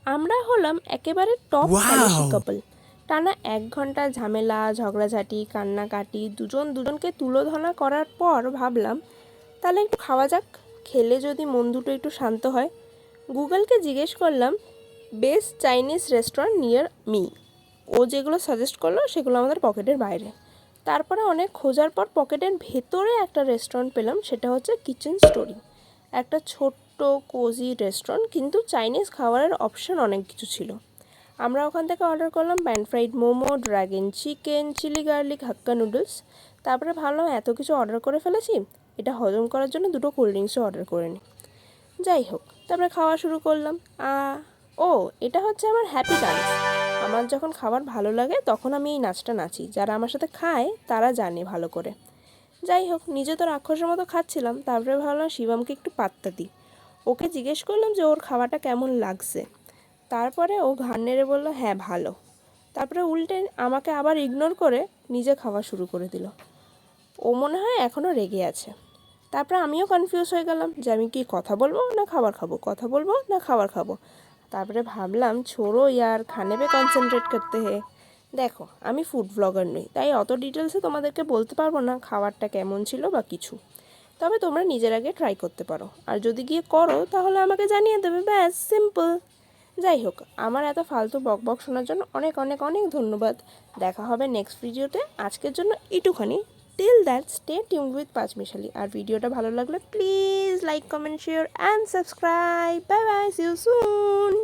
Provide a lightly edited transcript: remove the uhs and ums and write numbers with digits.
আমরা হলাম একেবারে টপ ফ্যান্টাসি ওয়াও! কাপল। টানা 1 ঘন্টা ঝামেলা, ঝগড়াঝাটি, কান্নাকাটি, দুজন দুজনকে তুলোধনা করার পর ভাবলাম তাহলে একটু খাওয়া যাক। খেলে যদি মন দুটো একটু শান্ত হয়। গুগলকে জিজ্ঞেস করলাম best Chinese restaurant near me. ও যেগুলো সাজেস্ট করলো সেগুলো আমাদের পকেটের বাইরে। তারপরে অনেক খোঁজার পর পকেটের ভেতরে একটা রেস্টুরেন্ট পেলাম, সেটা হচ্ছে কিচেন স্টোরি। একটা ছোট্ট কোজি রেস্টুরেন্ট, কিন্তু চাইনিজ খাবারের অপশন অনেক কিছু ছিল। আমরা ওখান থেকে অর্ডার করলাম pan fried momo, dragon chicken, chilli garlic Hakka noodles. তারপরে ভাবলাম এত কিছু অর্ডার করে ফেলেছি, এটা হজম করার জন্য দুটো কোল্ড ড্রিঙ্কসও অর্ডার করে নিই। যাই হোক, তারপরে খাওয়া শুরু করলাম। ও, এটা হচ্ছে আমার হ্যাপি ডান্স। আমার যখন খাবার ভালো লাগে তখন আমি এই নাচটা নাচি। যারা আমার সাথে খায় তারা জানে ভালো করে। যাই হোক, নিজে তো রাক্ষসের মতো খাচ্ছিলাম। তারপরে ভাবলাম শিবমকে একটু পাত্তা দিই। ওকে জিজ্ঞেস করলাম যে ওর খাওয়াটা কেমন লাগছে। তারপরে ও ঘাড় নেড়ে বলল হ্যাঁ ভালো। তারপরে উল্টে আমাকে আবার ইগনোর করে নিজে খাওয়া শুরু করে দিল। ও মনে হয় এখনও রেগে আছে। তারপরে আমিও কনফিউজ হয়ে গেলাম যে আমি কি কথা বলবো না খাবার খাবো, কথা বলবো না খাবার খাবো। তারপরে ভাবলাম ছোড়ো ইয়ার, খানে পে কনসেন্ট্রেট করতে হে। দেখো, আমি ফুড ব্লগার নই, তাই অত ডিটেলসে তোমাদেরকে বলতে পারবো না খাবারটা কেমন ছিল বা কিছু। তবে তোমরা নিজের আগে ট্রাই করতে পারো, আর যদি গিয়ে করো তাহলে আমাকে জানিয়ে দেবে, ব্যাস সিম্পল। যাই হোক, আমার এত ফালতু বক বক শোনার জন্য অনেক অনেক অনেক ধন্যবাদ। দেখা হবে নেক্সট ভিডিওতে। আজকের জন্য একটুখানি। Till that, stay tuned with Panchmishali. আর ভিডিওটা ভালো লাগলে please like, comment, share and subscribe. Bye bye, see you soon.